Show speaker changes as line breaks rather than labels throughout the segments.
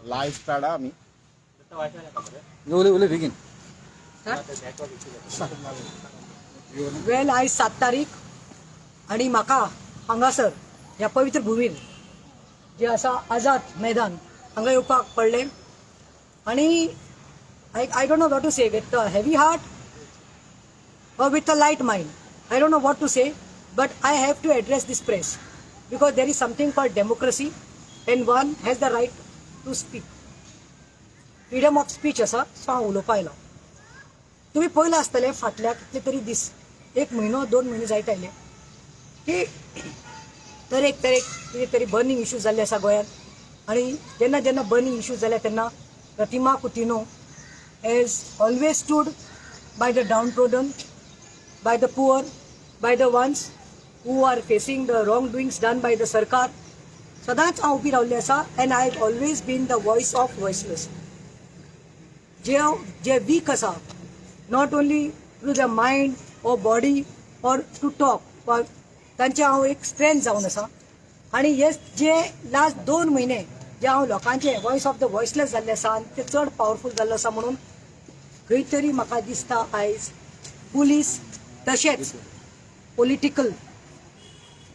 Live काढा आम्ही
उले बेगीन
वेल आयज 7 तारीख आणि म्हाका हांगासर ह्या पवित्र भुमीर जे आसा आझाद मैदान हांगा येवपाक पडलें आणि I don't know what to say with a heavy heart or with a light mind. I don't know what to say, but I have to address this press because there is something called democracy and one has the right to speak. Freedom of speech असा so हांव उलोवपा आयलो. तुम्ही पळयलां आसतलें फाटल्या कितले तरी दीस 1 म्हयनो 2 म्हयने जायत आयले की तरेक कितें तरी बर्निंग इश्यूज जाल्ले आसा गोंयांत आनी जेन्ना जेन्ना बर्निंग इश्यूज जाले तेन्ना प्रतिमा Coutinho has always stood by the downtrodden, by the poor, by the ones who are facing the wrongdoings done by the Sarkar. सदांच हांव उबी रावल्लें आसा and I have always been the voice of voiceless. जे weak आसा, not only through the mind or body or to talk, but तांचे हांव एक strength जावन आसा आनी हे जे लास्ट 2 म्हयने जे हांव लोकांचे वॉइस ऑफ द वॉइसलेस जाल्ले आसा आनी ते चड पावरफूल जाल्लो आसा म्हणून खंय तरी म्हाका दिसता आयज पुलीस तशेंच पॉलिटिकल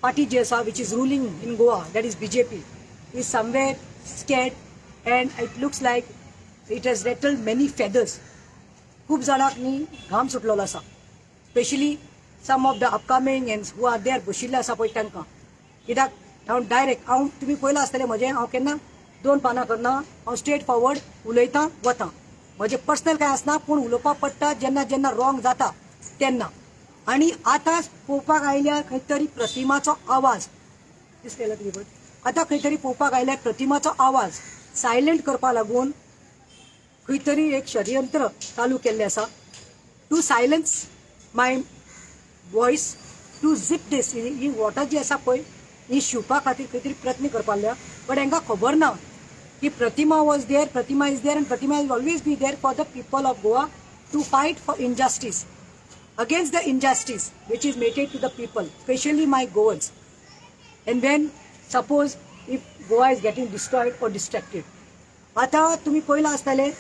पार्टी जी आसा which is ruling in Goa that is BJP is somewhere scared and it looks like it has rattled many feathers. खूब जाणांक न्ही घाम सुटलेलो आसा, specially some of the upcoming and who are there बशिल्ले आसा पळय तांकां. कित्याक हांव डायरेक्ट तुमी पळयलां आसतलें म्हजें हांव केन्ना 2 पानां करना, हांव स्ट्रेट फॉरवर्ड उलयतां वतां. म्हजें पर्सनल काय आसना पूण उलोवपाक पडटा जेन्ना जेन्ना रॉंग जाता तेन्ना. आनी आतां पळोवपाक आयल्यार खंय तरी प्रतिमाचो आवाज आतां खंय तरी पळोवपाक आयल्यार प्रतिमाचो आवाज सायलेंट करपा लागून खंय तरी एक षडयंत्र चालू केल्लें आसा to silence my voice, to zip this. ही वॉटर जी आसा पळय ही शिवपा खातीर खंय तरी प्रयत्न करपा लागल्या, बट हांकां खबर ना कि Pratima was there, Pratima is there, and Pratima will always be there for the people of Goa to fight for injustice, against the injustice which is meted to the people, especially my Goans. And when suppose if Goa is getting destroyed or distracted, आता तुम्ही पळयलां आसतलें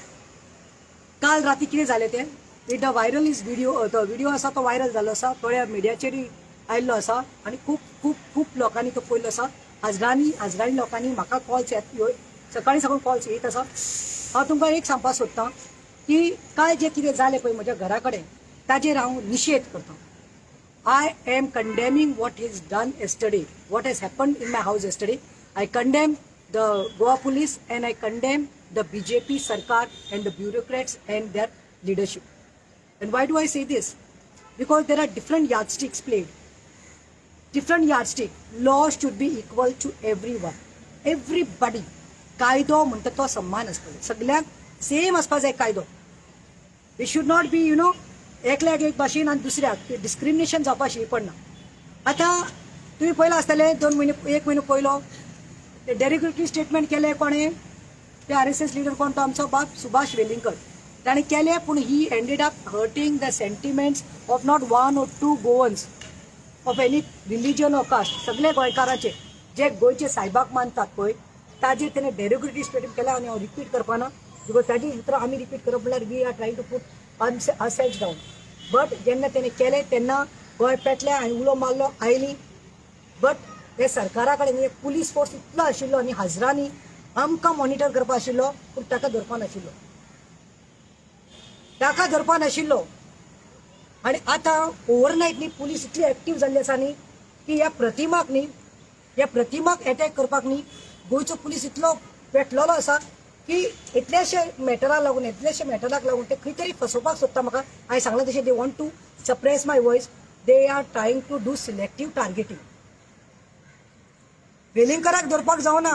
काल राती कितें जालें तें with the viral is तो व्हिडिओ आसा तो व्हायरल जाल्लो आसा, थोड्या मिडियाचेरूय आयिल्लो आसा आनी खूब लोकांनी तो पळयल्लो आसा. आजराणी लोकांनी म्हाका कॉल्स सकाळी साकून कॉल्स येत आसा. हांव तुमकां एक सांगपाक सोदतां की काल जे कितें जालें पळय म्हज्या घरा कडेन ताजेर हांव निशेध करतां. I am condemning what is done yesterday, what has happened in my house yesterday. I condemn the Goa police and I condemn the BJP Sarkar and the bureaucrats and their leadership. And why do I say this? Because there are different yardsticks played. Different yardstick. Law should be equal to everyone. Everybody. कायदो म्हणटा तो समान आसपाक जाय, सगळ्यांक same आसपाक जाय कायदो. इट शूड नॉट बी एकल्याक एक भाशेन आनी दुसऱ्याक डिस्क्रिमिनेशन जावपाक पडना. आतां तुमी पळयलां आसतलें 1 म्हयनो पयलो ते डेरिगेटरी स्टेटमेंट केलें कोणें, ते RSS लिडर कोण तो आमचो बाब सुभाष वेलिंगकर ताणें केलें, पूण he ended up hurting the sentiments of not 1 or 2 Goans of any religion or caste. सगळे गोंयकारांचे जे गोंयचे सायबाक मानतात पळय ताजेर तेणें डेरोगेटरी स्टेटमेंट केला आनी हांव रिपीट करपाना बिकॉज ताजी उतर आमी रिपीट करप म्हणल्यार we are trying to put ourselves down. But जेन्ना तेणें केलें तेन्ना गोंय पेटलें आनी उलो मारलो आयली. बट हे सरकारा कडेन एक पुलीस फोर्स इतलो आशिल्लो आनी हजरांनी आमकां मॉनिटर करपा आशिल्लो पूण ताका धरपा नाशिल्लो. आनी आतां ओवरनायट न्ही पुलीस इतली एक्टीव जाल्ली आसा न्ही की ह्या प्रतिमाक एटॅक करपाक न्ही गोंयचो पुलीस इतलो पेटलेलो आसा की इतलेशे मॅटराक लागून ते खंय तरी फसोवपाक सोदता म्हाका. हांवें सांगलां तशें they want to suppress my voice, they are trying to do selective targeting. वेलिंगकराक धरपाक जावना,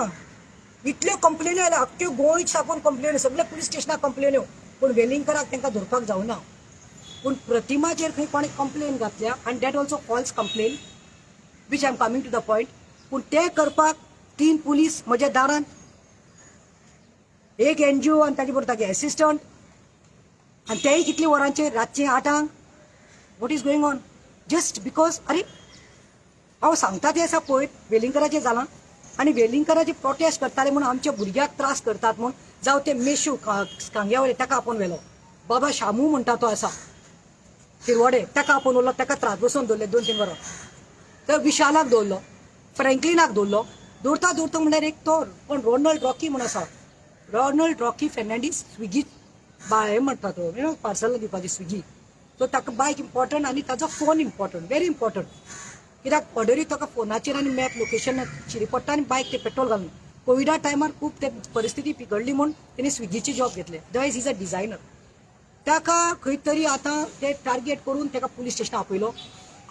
इतल्यो कंप्लेनी आयल्या अख्ख्यो गोंय साकून कंप्लेन, सगळे पुलीस स्टेशनाक कंप्लेन्यो, पूण वेलिंगकराक तांकां धरपाक जावना. पूण प्रतिमाचेर खंय कोणें कंप्लेन घातल्या आनी that also false complain which I am coming to the point. पूण ते करपाक 3 पुलीस म्हज्या दारांत, एक NGO आनी ताजे बरोबर तागे एसिस्टंट, आनी तेय कितले वरांचे रातचे 8 what is going on just because. अरे हांव सांगता तें आसा पळय वेलिंगकराचें जालां आणि वेलिंगकरांची प्रोटेस्ट करताले म्हणून आमच्या भुरग्याक त्रास करतात म्हणून जावं ते मेशू कांग्यावले ताका आपण व्हेलो बाबा शामू म्हणटा तो आसा शिरवडे ताका आपण उरलो ताका त्रास बसून दवरले 2-3 वरां तर विशालाक दवरलो फ्रँकलिनाक दवरलो दवरता म्हणल्यार एक तो पण रोनाल्ड रॉकी म्हणून आसा रोनाल्ड रॉकी फेर्नांडीस स्विगी हे म्हणटा तो पार्सल दिवपाची स्विगी सो ताका बायक इम्पॉर्टंट आनी ताजो फोन इम्पॉर्टंट व्हेरी इम्पॉर्टंट कित्याक ऑर्डरी ताका फोनाचेर आनी मॅप लोकेशन चिरी पडटा आनी बायक ते पेट्रोल घालून कोविडा टायमार खूब ते परिस्थिती बिगडली म्हणून तेणी स्विगीची जॉब घेतले दयज इज अ डिझायनर ताका खंय तरी आतां ते टार्गेट करून ताका पुलीस स्टेशनार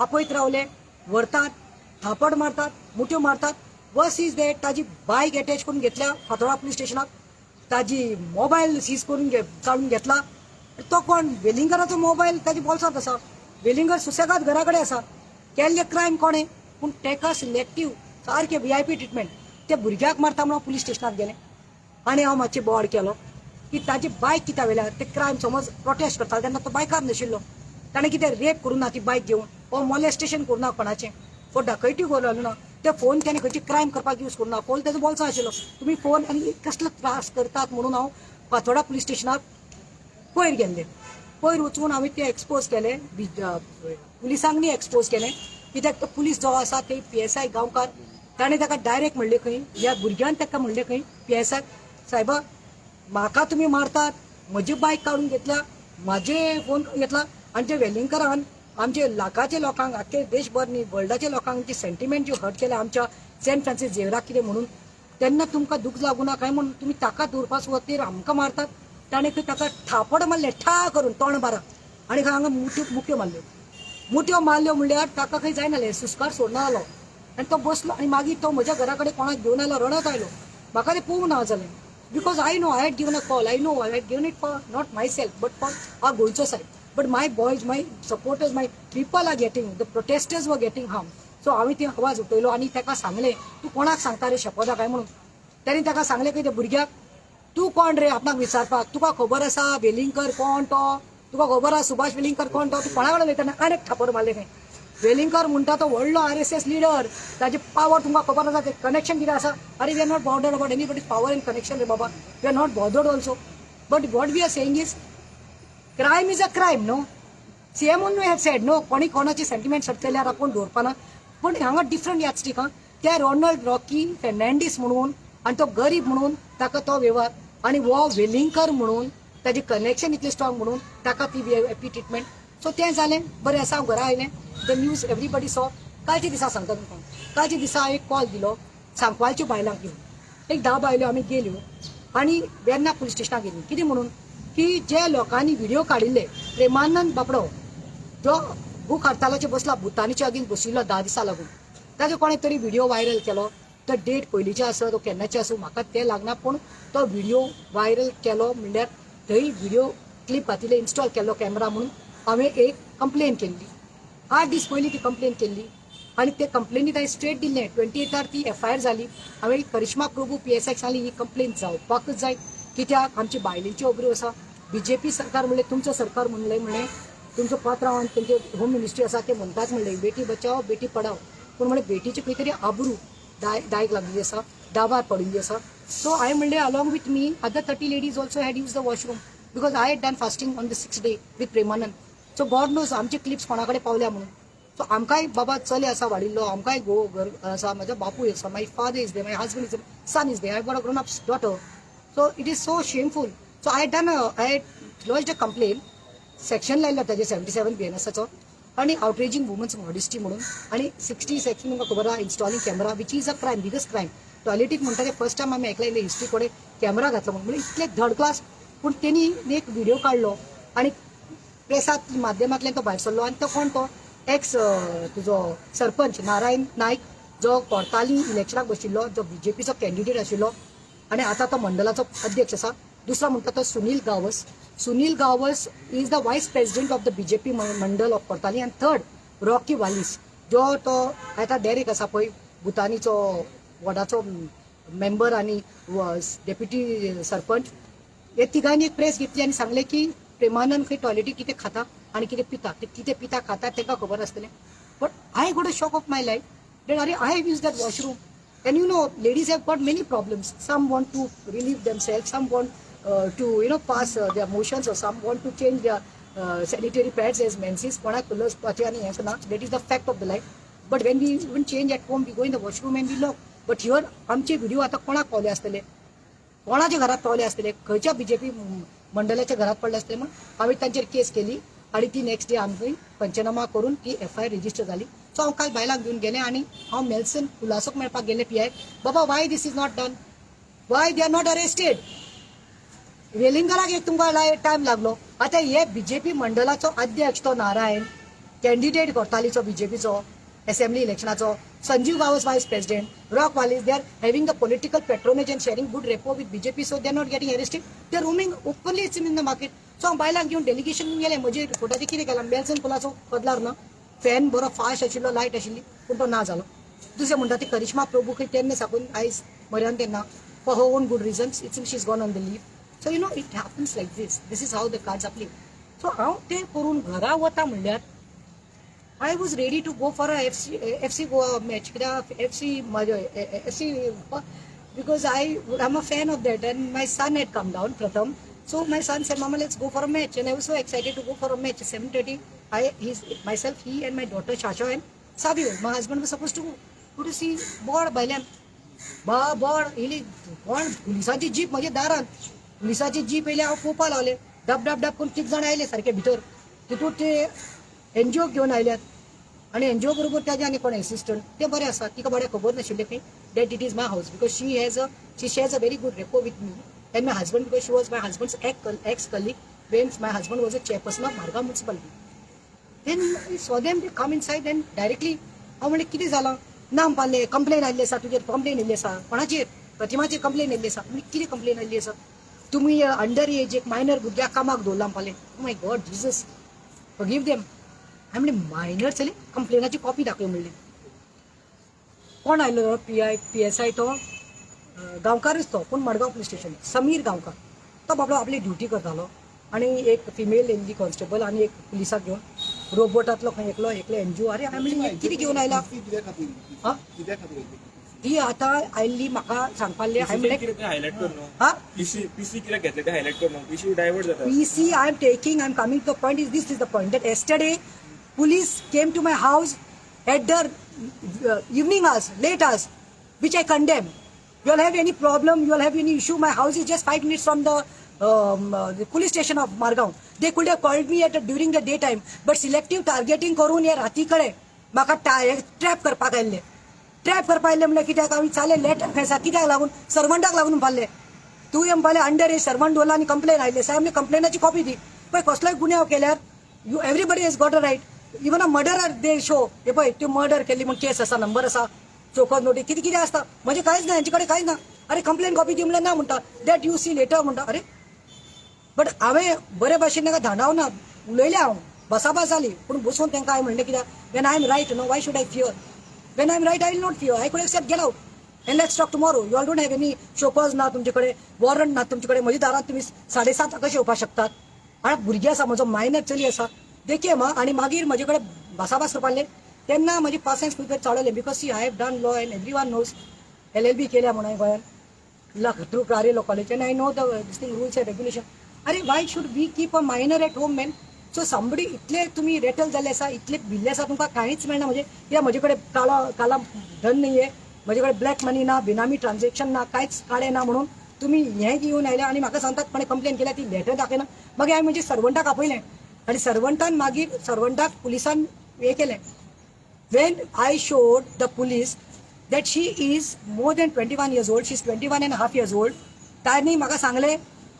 आपयत रावले व्हरतात थापड मारतात मुठ्यो मारतात वर्स इज दॅट ताजी बायक अटॅच करून घेतल्या फातोर्डा पुलीस स्टेशनाक ताजी मोबायल सीज करून काडून घेतला तो कोण वेलिंगराचो मोबायल ताच्या बोल्सांत आसा वेलिंगर सुसेगाद घरा कडेन आसा केल्ले क्रायम कोणें पूण ताका सिलेक्टीव सारकें VIP ट्रिटमेंट ते भुरग्याक मारता म्हणून पुलीस स्टेशनार गेले आनी हांव मातशें बोवाड केलो की ताजी बायक कित्याक व्हेल्या ते क्रायम समज प्रोटेस्ट करता तेन्ना तो बायकार नाशिल्लो ताणें कितें रेप करूं ना ती बायक घेवन वो मॉलेस्टेशन करूं ना कोणाचें वो डकयटी करूं ना ते फोन त्याने खंयची क्रायम करपाक यूज करूं ना फोन तेजो बोल्सां आशिल्लो तुमी फोन आनी कसलो त्रास करतात म्हणून हांव फातोर्डा पुलीस स्टेशनार पयर गेल्ले पयर वचून हांवें ते एक्सपोज केले पुलिसांनी एक्सपोज केले कित्याक तो पुलीस जो आसा ते PSI गांवकार ताणें ताका डायरेक्ट म्हणलें खंय ह्या भुरग्यान ताका म्हणलें खंय PSI सायबा म्हाका तुमी मारतात म्हजी बायक काडून घेतल्या म्हाजे फोन घेतला आनी ते वेलिंगकरान आमचे लाखाचे लोकांक आख्खे देशभर न्ही वर्ल्डाच्या लोकांक ती सेंटिमेंट जो हर्ट केला आमच्या सेंट फ्रांसीस झेवियराक कितें म्हणून तेन्ना तुमकां दूख लागू ना काय म्हणून तुमी ताका दवरपाक वतीर आमकां मारतात ताणें ताका थापड मारले ठा करून तोंड बारा आनी हांगा मुठ्यो मारल्यो म्हणल्यार ताका खंय जायनासलें सुस्कार सोडना जालो आनी तो बसलो आनी मागीर तो म्हज्या घरा कडेन कोणाक घेवन आयलो रडत आयलो म्हाका तें पळोवंक ना जालें because I know I had given a call I know I had given it for not myself but for our गोंयचो side but my boys my supporters my people are getting the protesters वर getting harm so हांवें ती आवाज उठयलो आनी ताका सांगलें तूं कोणाक सांगता रे शपदा काय म्हणून ताणें ताका सांगलें की त्या भुरग्याक तूं कोण रे आपणाक विचारपाक तुका खबर आसा वेलिंगकर कोण तो तुका खबर आसा सुभाष वेलिंगकर कोण तो तूं कोणा कडेन उलयता आनी एक थापड मारलें खंय वेलिंगकर म्हणटा तो व्हडलो RSS लिडर ताजी पावर तुमकां खबर आसा ते कनेक्शन कितें आसा अरे we are not bothered about anybody's power and connection रे बाबा we are not bothered also but what we are saying is crime is a crime no CM had said no कोणी कोणाची sentiment hurt केल्यार आपूण दवरपाना पूण हांगा different यादस्टीक हां त्या रोनाल्ड रॉकी फेर्नांडीस म्हणून आनी तो गरीब म्हणून ताका तो व्यवहार आनी वो वेलिंगकर म्हणून ताजी कनेक्शन इतलें स्ट्रॉंग म्हणून ताका ती VIP ट्रिटमेंट सो तें जालें बरें आसा हांव घरा आयलें द न्यूज एवरीबडी सॉ कालच्या दिसा सांगता तुमकां कालच्या दिसा हांवें एक कॉल दिलो सांकवालच्या बायलांक घेवन एक 10 बायल्यो आमी गेल्यो आनी वेर्ना पुलीस स्टेशनाक गेलीं कितें म्हणून की जे लोकांनी व्हिडिओ काडिल्ले प्रेमानंद बाबडो जो भूक हडतालाचेर बसला भुतानीच्या अगेन्स्ट बशिल्लो 10 दिसां लागून ताजो कोणें तरी व्हिडिओ व्हायरल केलो तो डेट पयलींचे आसा तो केन्नाचे आसूं म्हाका तें लागना पूण तो व्हिडिओ व्हायरल केलो म्हणल्यार थंय व्हिडिओ क्लिप घातिल्ले इन्स्टॉल केल्लो कॅमेरा म्हणून हांवें एक कंप्लेन केल्ली 8 दीस पयलीं ती कंप्लेन केल्ली आनी ते कंप्लेनीत हांवें स्ट्रेट दिल्लें 28 ती FIR जाली हांवें करिश्मा प्रभू PSIक सांगली ही कंप्लेन जावपाकच जाय कित्याक आमची बायलेंची ओबऱ्यो आसा BJP सरकार म्हणलें तुमचो सरकार म्हणलें तुमचो पात्रांव आनी तेंचे होम मिनिस्ट्री आसा ते म्हणटात म्हणलें बेटी बचाव बेटी पढाव पूण म्हणलें बेटीची खंय तरी आबरू दायक लागलेली आसा दाबार पडिल्ली आसा सो हांवें म्हणलें along with me other 30 ladies also had use the washroom because I had done fasting on the 6th day with Premanand so God knows आमचे क्लिप्स कोणा कडेन पावल्या म्हणून सो आमकांय बाबा चले आसा वाडिल्लो आमकांय घर आसा म्हाजो बापूय आसा my father is there my husband is son is there I got a grown up daughter so it is so shameful so I had lodged a complaint section लायला ताजे 77 BNSचो आनी आउटरेजिंग वुमन्स मॉडेस्टी म्हणून आनी 60 section तुमकां खबर आहा installing camera which is a crime biggest crime टॉयलेटीक म्हणटा ते फर्स्ट टायम आमी आयकलें हिस्ट्री कडेन कॅमेरा घातलो म्हणून इतले थर्ड क्लास पूण तेणी एक व्हिडिओ काडलो आनी प्रेसात माध्यमांतल्यान तो भायर सरलो आनी तो कोण तो एक्स तुजो सरपंच नारायण नायक जो कोर्ताली इलेक्शनाक बशिल्लो जो BJPचो कॅन्डिडेट आशिल्लो आनी आतां तो मंडलाचो अध्यक्ष आसा दुसरो म्हणटा तो Sunil Gawas is the vice president of the BJP mandal of Kortali आनी थर्ड रॉकी वालीस जो तो आतां डेरेक आसा पळय भुतानीचो वॉर्डाचो मेंबर आनी डेप्युटी सरपंच हे तिगांनी एक प्रेस घेतली आनी सांगलें की प्रेमानंद खंय टॉयलेटीक कितें खाता आनी कितें पिता ते कितें पिता खाता ताका खबर आसतलें but I got a shock of my life date अरे I have use that washroom And you know, ladies have got many problems. Some want to relieve themselves, some want to pass their motions, or some want to change their sanitary pads as menses. That is the fact of the life. But when we even change at home, we go in the washroom and we lock. But here आमचे video आता कोणाक पावले असतले, कोणाच्या घरात पावले असतले, खंयच्या BJP मंडळाच्या घरात पडले असतले. म्हणून आम्ही तांचेर केस केली आणि ती नेक्स्ट डे आमची पंचनामा करून ती FIR रजिस्टर झाली. सो हांव काल बायलांक घेवन गेले आणि हांव मेल्सन खुलासोक मेळपाक गेले PI. बाबा why this is not done, why they are not arrested. वेलिंगराक एक तुमकां टायम लागलो. आता हे बीजेपी मंडळाचो अध्यक्ष तो नारायण कॅन्डिडेट करतालीचो बीजेपीचो असेंब्ली इलेक्शनाचो, Sanjeev Gawas vice president, Rock Wallis, they are having a political patronage and sharing good rapport with BJP. So they are not getting arrested, they are roaming openly in the market. So हांव बायलांक घेवन delegation घेवन गेलें. म्हजे रिपोर्टाचेर कितें केलां, मेल्सन खुलासो बदलार ना, फॅन बरो फास्ट आशिल्लो, लायट आशिल्ली, पूण तो ना जालो. दुसरें म्हणटा ती करिश्मा प्रभू तेन्ना साकून आयज मऱ्यान तेन्ना for her own good reasons it's she is gone on the leave. So you know it happens like this is how the cards are play. So हांव तें करून घरा वता म्हणल्यार I was ready to go for a FC Goa match, FC because I'm a fan of that, and my son had come down, Pratham. So my son said, "Mama, let's go for a match," and I was so excited to go for a match. 7:30. Myself, he, and my daughter Shasha and Savio, my husband, was supposed to go to see board Bailan. Board, he पुलिसाची jeep म्हणजे दारान, पुलिसाची jeep येयली, हांव पळोवपा लागले. डब करून किती जाण आयले सारखे भितर. तितूंत ते NGO घेवन आयल्यात आणि NGO बरोबर त्याचे आनी कोण असिस्टंट ते बरे आसा. तिका बरें खबर नाशिल्लें की that it is my house, because she shares a very good rapport with me and my husband, because she was my husband's ex colleague when my husband was a chairperson of Margao municipality. Then saw them they come inside and directly हांव म्हणलें कितें जालां, नाम पाल्लें, complain आयिल्ली आसा, तुजेर complain येयल्ली आसा, कोणाचेर, प्रतिमाचेर कंप्लेन येयल्ली आसा. म्हणजे कितें कंप्लेन आयिल्ली आसा, तुमी अंडर एज एक मायनर भुरग्याक कामाक दवरलां पाल्लें. माय गॉड जिजस फॉरगिव देम. हांवें म्हणलें मायनर चली कंप्लेनाची कॉपी दाखय म्हणली. कोण आयलो PSI तो गांवकारूच तो, पूण मडगांव पुलीस स्टेशन, समीर गांवकार. तो बाबडो आपली ड्युटी करतालो आणि एक फिमेल येयल्ली कॉन्स्टेबल आणि एक पुलिसाक घेवन रोबोटांतलो खंय एकलो NGO. अरे हांवें म्हणलें कितें घेवन आयला, ती आतां आयिल्ली म्हाका सांगपाल्ले. हांवें PC I am taking, I am coming to the point, this is the point that yesterday police came to my house at the evening hours, late hours, which I condemn. You all have any problem, you all have any issue, my house is just 5 minutes from the police station of Margaon. They could have called me during the daytime, but selective targeting करून या राती कडे म्हाका trap करपाक आयल्ले. Trap करपाक आयल्ले म्हणल्यार कित्याक आमी चाले लेट खंयसा कित्याक लागून, सर्वंटाक लागून पाल्ले. तू येवन पाल्ले अंडर एज सर्वंट दवरला आनी कंप्लेन आयले. साहेब कंप्लेनाची कॉपी दी. पळय कसलोय गुन्यांव केल्यार you everybody has got a right. Even a murder they show, हे पळय त्यो मर्डर केल्ली म्हण केस आसा, नंबर आसा, चौकस नोटीस, कितें कितें आसता. म्हणजे कांयच ना, हेंचे कडेन कांयच ना. अरे कंप्लेन कॉपी दी म्हणल्यार ना म्हणटा, दॅट यू सी लेटर म्हणटा. अरे बट हांवें बरे भाशेन ताका धांडावना, उलयलें हांव, बसाभास जाली, पूण बसून तांकां हांवें म्हणलें कित्याक when I am right no why should I fear. When I am right I will not fear. I could accept get out and let's talk tomorrow. You all don't have any show cause ना तुमचे कडेन, warrant ना तुमचे कडेन. म्हज्या दारांत तुमी 7:30 कशें येवपाक शकतात. आनी भुरगीं आसा, म्हजो मायनर चली आसा, देखीये मा. आनी मागीर म्हजे कडेन भासाभास करपाले तेन्ना म्हजी पासेंस खूब चडले, because see I have done law and everyone knows. LLB केल्या म्हणून गोंयांत through Kare law college and I know the thing rules and regulation. अरे why should we keep a minor at home man. So somebody इतले तुम्ही रेटल जाल्ले आसा, इतले भिल्ले आसा, तुमकां कांयच मेळना. म्हणजे कित्याक म्हजे कडेन काला धन नाही आहे, म्हजे कडेन ब्लॅक मनी ना, बिनामी ट्रान्झॅक्शन ना, कांयच काळे ना, म्हणून तुम्ही हें घेवन आयल्या आनी म्हाका सांगतात कोणें कंप्लेन केल्या, ती लेटर दाखयना. मागीर हांवें म्हणजे सर्वंटाक आपयलें आनी सर्वंटाक पुलिसान हें केलें. When I showed the police that she is more than 21 years old, she is 21.5 years old. तांणी म्हाका सांगलें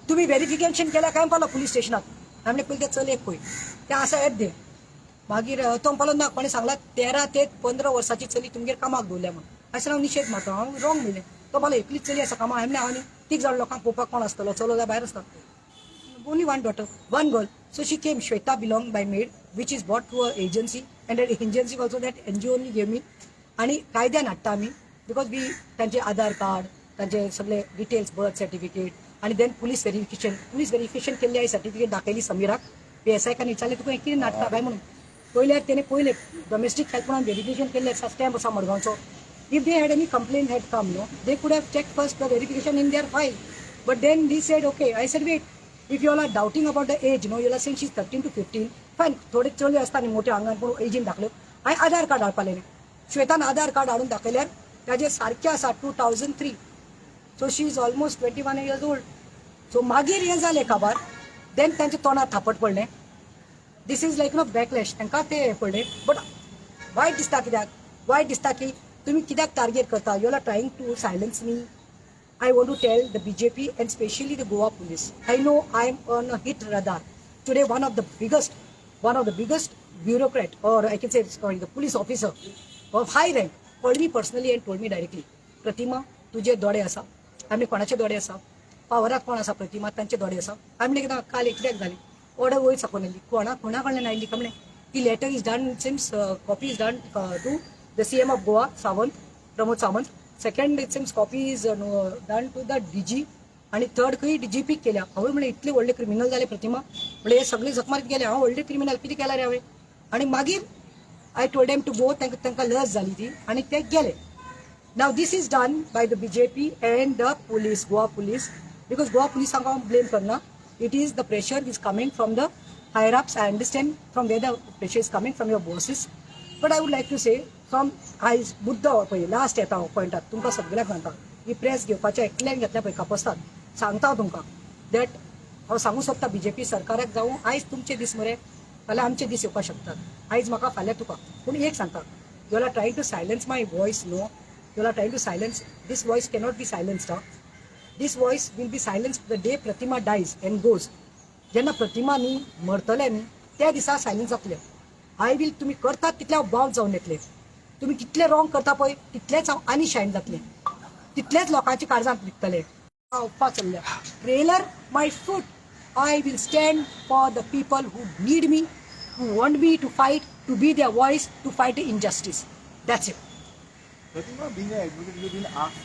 तुम्ही व्हेरिफिकेशन केल्या काय पालो पुलीस स्टेशनात. हांवें पयलीं ते चल एक पळय ते आसा येत दे. मागीर तो पालो ना, कोणें सांगला 13 ते 15 वर्साची चली तुमगेर कामाक दवरल्या म्हणून. अशें हांव निशेध मारता, हांव रॉंग म्हणलें. तो पालो एकलीच चली आसा कामाक. हांवें आनी 3 जाण लोकांक पळोवपाक कोण आसतलो, चलो जाल्यार भायर आसता. Only one daughter, one girl. So she came. Shweta belong by maid which is bought to a agency and that agency also that NGO only gave me. आनी कायद्यान हाडटा आमी, बिकॉज वी तांचे आधार कार्ड, तांचे सगळे डिटेल्स, बर्थ सर्टिफिकेट आणि then police verification केल्ली आहे. सर्टिफिकेट दाखयली समीराक. PSI का विचारलें तुका कितें नाटता काय म्हणून. पयल्यार तेणे पयलें डोमेस्टीक हेल्थ म्हणून व्हेरिफिकेशन केल्लें स्टॅम्प आसा मडगांवचो. If they had any complaint had come, no, they could have checked first the verification in their file. But then they said, okay, I said, wait, if you all are doubting about the age, no, you are saying she's 13 to 15, fine, थोडे चलले असताना मोठे अंगण पण एजीन दाखलं, हांवें आधार card हाडपालें, श्वेतान आधार card हाडून दाखयल्यार ताजे सारकें आसा 2003, so she is almost 21 years old. So मागीर हें जालें खबर, then तांचे तोंडार थापट पडलें. This is like backlash, तांकां तें पडलें, but वायट दिसता कित्याक? वायट दिसता की तुम्ही कित्याक टार्गेट करता? You are trying to silence me. I want to tell the BJP and especially the Goa police. I know I am on a hit radar. Today, one of the biggest bureaucrat, or I can say, sorry, the police officer of high rank, called me personally and told me directly, Pratima, तुझे दोडे आसा. आमने कोणाचे दोडे आसा? पावराक कोण आसा प्रतिमा? तांचे दोडे आसा. आमने कितें काल कित्याक जाली? ऑर्डर वयर साकून आयली. कोणा कडल्यान आयली कमळे? ती letter is done CM's copy is done to the CM of Goa, Sawant, Pramod Sawant. Second, it seems copy is done to the DG. आणि थर्ड खंय DGP केल्या. हांवें म्हणलें इतले व्हडले क्रिमिनल जाले प्रतिमा, म्हणलें हे सगळे जखमारीत गेले, हांव व्हडले क्रिमिनल कितें केला रे हांवें? आणि मागीर I told them to go, तांकां लस जाली ती आणि ते गेले. Now this is done by the BJP and the police, Goa police, because Goa police हांकां हांव ब्लेम करना. It is the pressure is coming from the higher ups. I understand from where the pressure is coming from your bosses. But I would like to say, from आयज मुद्दो पळय last येता पॉयंटार तुमकां सगळ्यांक सांगता, ही प्रेस घेवपाच्या एकल्यान घेतल्या पळय कापस्तात, सांगता हांव तुमकां दॅट हांव सांगूंक सोदता BJP सरकाराक जावं आयज तुमचे दीस मरे, फाल्यां आमचे दीस येवपाक शकतात, आयज म्हाका फाल्यां तुका. पूण एक सांगता, you are trying to silence my voice. No, you are trying to silence this voice. Cannot be silenced. This voice will be silenced the day Pratima dies and goes. जेन्ना प्रतिमा न्ही मरतले न्ही त्या दिसा सायलन्स जातले. आय वील तुम्ही करतात तितले हांव bound जावन येतले. तुम्ही कितले रॉंग करता पळय तितलेच हांव आनी शायन जातलें, तितलेच लोकांची काळजांत विकतले. हांव वचपाक चल्लें. Trailer my foot. I will stand for the people who need me, who want me to fight, to be their voice, to fight the injustice. That's it.
Pratima, being an advocate, you didn't ask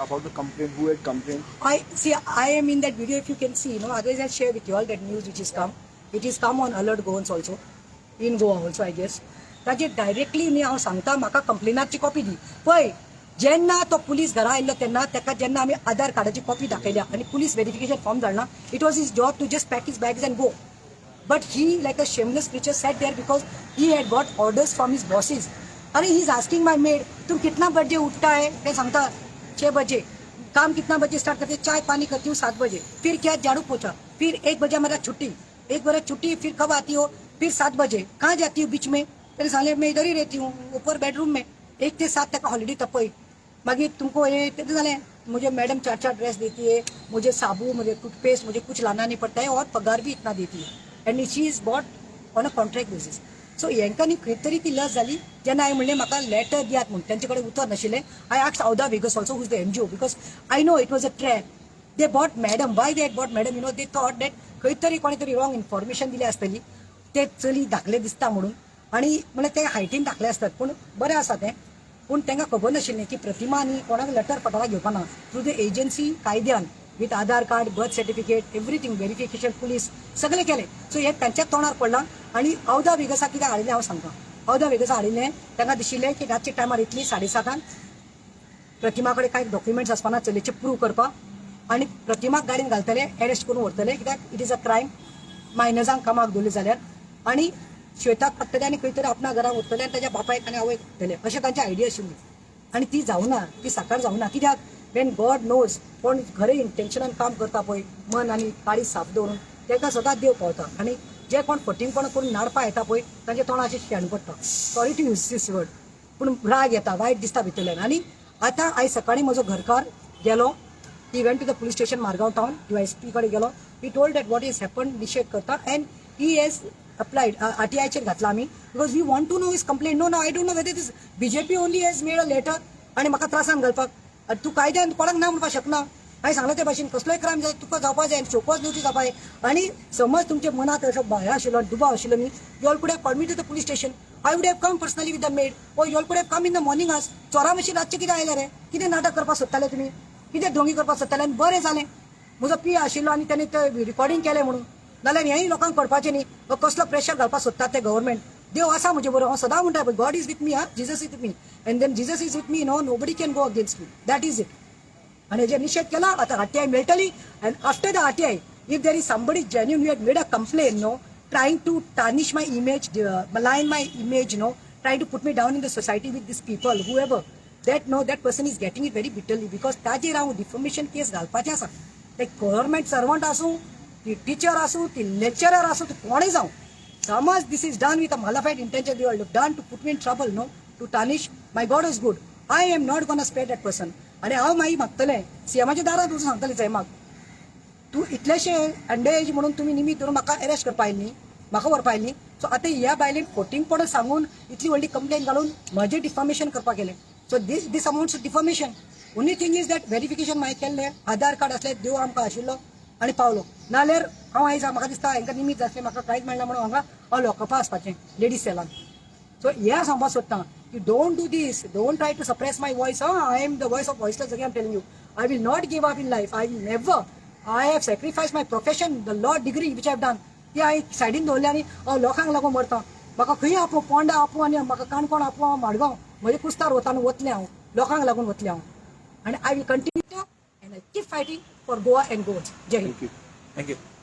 about the complaint, who had complained.
I am in that video, if you can see, otherwise I'll share with you all that news which is come. It is come on Alert Goans also, in Goa also, I guess. ताजे directly न्ही हांव सांगता, म्हाका कंप्लेनाची copy दी. पळय, जेन्ना तो police घरा आयिल्लो तेन्ना ताका जेन्ना आमी आधार कार्डाची कॉपी दाखयल्या आनी पुलीस व्हेरिफिकेशन फॉर्म धाडला, it was his job to just pack his bags and go. But he like a shameless creature sat there because he had got orders from his bosses. अरे he is asking my maid, तुम कितना बजे उठता है? ते सांगता 6 बजे. काम कितना बजे स्टार्ट करते? चाय पानी करती हूँ 7 बजे. फिर क्या? झाड़ू पोछा. फिर 1 बजे मेरा छुट्टी. 1 बजे छुट्टी. फिर कब आती हो? फिर 7 बजे. कहाँ जाती हो बीच में? तेरे साले मैं इधर ही रहती हूँ, ऊपर बेडरूम में. 1 से 7 तक हॉलीडे तपई. मागीर तुमको ये तेरे साले मुझे मैडम 4 ड्रेस देती है, मुझे साबु, मुझे टूथपेस्ट, मुझे कुछ लाना नहीं पड़ता है और पगार भी इतना देती है. And she is bought on a contract basis. So हेंकां न्ही खंय तरी ती लस जाली. जेन्ना हांवें म्हणलें म्हाका लेटर दियात म्हणून, तेंचे कडेन उतर नाशिल्लें. I asked Auda Viegas also, who is the NGO, because I know it was a trap. They bought madam. Why they had bought madam? They thought that खंय तरी कोणी तरी रॉंग इन्फॉर्मेशन दिली आसतली, ते चली धाकले दिसता म्हणून, आणि म्हणजे ते हायटीन धाकले असतात. पूण बरें आसा तें. पूण तांकां खबर नाशिल्लें की प्रतिमा न्ही कोणाक लेटर पठाला घेवपाना. थ्रू द एजन्सी कायद्यान with Aadhaar card, birth certificate, everything, verification, police सगळें केलें. सो हे तांच्या तोंडार पडलां. आनी औदा वेगसा कित्याक हाडिल्लें हांव सांगता. औदा वेगसा हाडिल्लें तांकां दिशिल्लें की रातच्या टायमार येतली 7:30 प्रतिमा कडेन कांय डॉक्युमेंट्स आसपाना चलयेचे प्रूव करपाक, आनी प्रतिमाक गाडीन घालतले, अरेस्ट करून व्हरतले, कित्याक इट इज अ क्रायम मायनर्सांक कामाक दवरले जाल्यार. आनी श्वेताक पडटले आनी खंय तरी आपणा घराक व्हरतले आनी ताच्या बापायक आनी आवयक व्हरतले, अशें तांची आयडिया आशिल्ली. आनी ती जावना, ती साकार जावना. कित्याक वेन गॉड नोज कोण खरें इंटेन्शनान काम करता पळय, मन आनी काळी साफ दवरून, ताका सदांच देव पावता. आनी जे कोण फटिंगपण करून नाडपा येता पळय तांच्या तोंडाचेर शेण पडटा. Sorry to use this word, पूण राग येता, वायट दिसता भितरल्यान. आनी आतां आयज सकाळीं म्हजो घरकार गेलो. He went to the police station Margao town, UISP कडेन गेलो. He told that what is happen निशेध करता एंड ही हॅज applied RTIचेर घातला आमी, because we want to know his complaint. No I don't know whether this BJP only has made a letter आनी म्हाका त्रासान घालपाक. तूं कायद्यान कोणाक ना म्हणपाक शकना. हांवें सांगलें ते भाशेन कसलोय क्रायम जाय तुका जावपा जाय, शोकॉज ड्युटी जावपा जाय. आनी समज तुमच्या मनात असो भंय आशिल्लो, दुबाव आशिल्लो न्ही, you all could have called me to the police station. I would have come personally with the maid, oh you all could have come in the morning. आज चोरा मातशी रातचे कितें आयले रे? कितें नाटक करपाक सोदताले तुमी? कितें ढोंगी करपाक सोदताले? आनी बरें जालें, म्हजो पी आशिल्लो आनी ताणें तें रिकॉर्डिंग केलें म्हणून. नाल्यार हेंय लोकांक कळपाचें न्ही कसलो प्रेशर घालपाक सोदतात ते गव्हर्मेंट. देव आसा म्हजे बरोबर. हांव सदां म्हणटा गॉड इज विथ मी, हा, Jesus is with me. And then Jesus is with me, no nobody can go against me. That is it. आणि हेजे निषेध केला. आता आरटीआय मेळटली. And after the RTI if there is somebody genuine who had made a complain, no, trying to tarnish my image, malign my image, trying to put me down in the society with these people, whoever, that person is getting it very bitterly, because ताजेर हांव deformation केस घालपाचें आसा. ते government servant आसूं, ती teacher आसूं, ती lecturer आसूं, ती कोणूय जावं, समज this is done with a malified intention, they are done to put me in trouble, to tarnish. My God is good. I am not gonna spare that person. आनी हांव मागीर मागतलें सीएमाच्या दारांत वचून सांगतलें, जय माग, तू इतलेशे अंडर एज म्हणून तुम्ही निमित धरून म्हाका अरेस्ट करपा आयिल्ली, म्हाका व्हरपा आयिल्ली. सो आतां ह्या बायलेन फोटींगपण सांगून इतली व्हडली कंप्लेन घालून म्हजें डिफॉर्मेशन करपाक गेलें. So this amounts of defamation. Only thing is that verification हांवें केल्लें, आधार कार्ड आसलें, देव आमकां आशिल्लो आनी पावलो. नाल्यार हांव आयज म्हाका दिसता हांकां निमित जातलें, म्हाका कांयच मेळना म्हणून हांगा हांव लॉकअपा आसपाचें लेडीज सेलान. सो हें सांगपाक सोदतां की don't do this, don't try to suppress my voice. I am the voice of voiceless. Again I am telling you, I will not give up in life. I will never. I have sacrificed my profession, the law degree which I have done. ती हांवें सायडीन दवरली आनी हांव लोकांक लागून मरता. म्हाका खंय आपोव, पोंडा आपोव आनी म्हाका काणकोण आपोव, हांव माडगांव म्हजे कुस्तार वता आनी वतलें हांव, लोकांक लागून वतलें हांव. आनी I will continue and I keep fighting for Goa and Goans. जय हिंद.
Thank you.